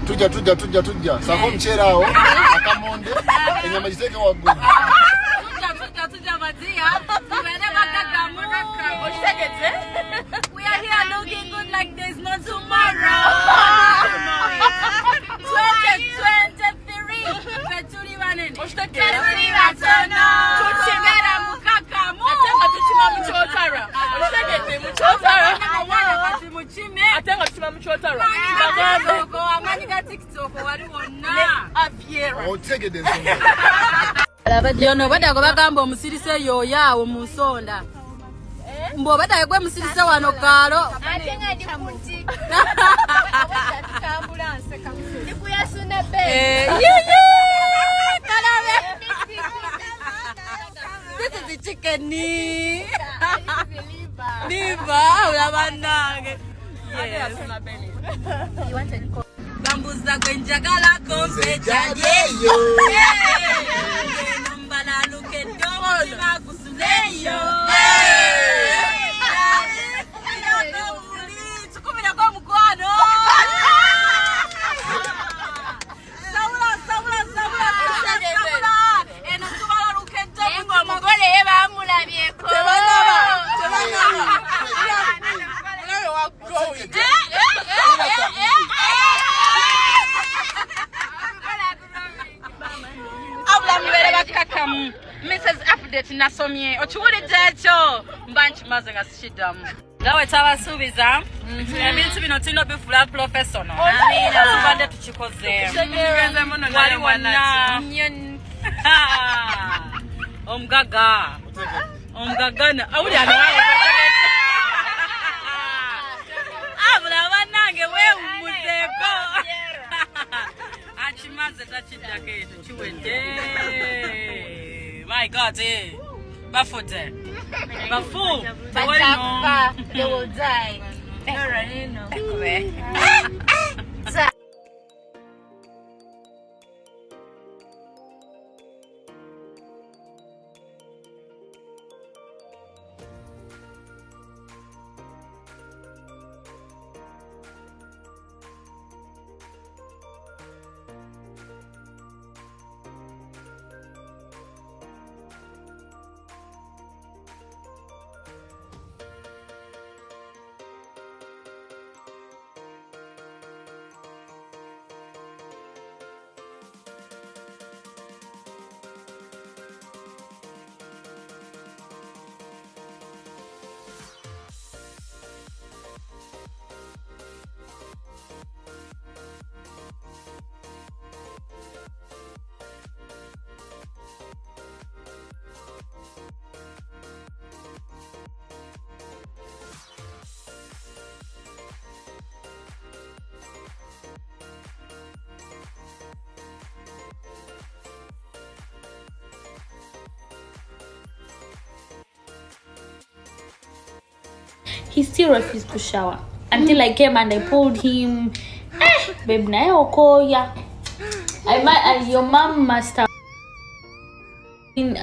Tujja. Sako mchera hao. Akamonde. Enyama jiteke wagumu. Tujja madia. We are here looking good like there's no tomorrow. 2023. Petuli wanene. Petuli watono. Tuchimera mukakamu. Atenga tuchima mchotara. Atenga tuchima mchotara. Yono bada bagamba omusirise yoya omusonda. Mbo bada gwe musirise wano kalo. Atenga ndi kunti. Ambulance kamusi. Ndikuyasuna be. Kalabe. This is the chicken. Liver, ulabanage. Yes. You wanted to Bambuza kwenjagala kombe jajeyo. Nombala luke domo makusuleyo. Tukumira kwa omukwano. Saula. Eno tubala luke domo omugole yebamulabyeko. Mrs. Update nasomye okiwulidde ekyo mba nkimaze nga sikidamu nga wetabasuubiza ebintu bino tulina bifula professional tubadde tukikoze wali wonna omugaga awuli abula bannange weewummuzeeko akimaze takiddako ekyo kiwedde. My God, Bafote. Bafu. They will die. Already know. He still refused to shower until I came and I pulled him. Babe, na okoya. Your mom must have been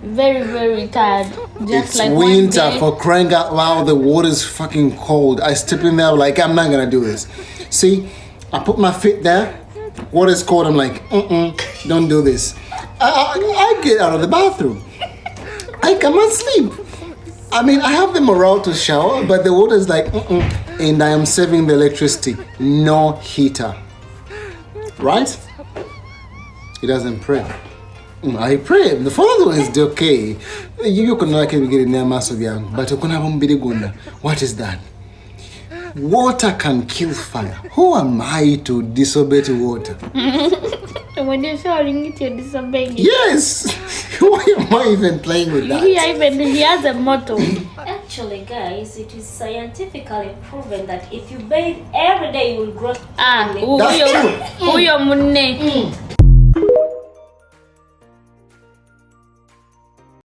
very, very tired. Just It's like winter, for crying out loud. The water's fucking cold. I step in there like, I'm not gonna do this. See, I put my feet there. Water's cold. I'm like, don't do this. I get out of the bathroom. I cannot sleep. I mean, I have the morale to shower, but the water is like, and I am saving the electricity. No heater. Right? He doesn't pray. I pray. The first one is okay. You can like get in there, massive young, but what is that? Water can kill fire. Who am I to disobey to water? When you're showering it, you're disobeying it. Yes! Why am I even playing with that? He has a motto. Actually, guys, it is scientifically proven that if you bathe every day, you will grow. That's true. Huyo munne.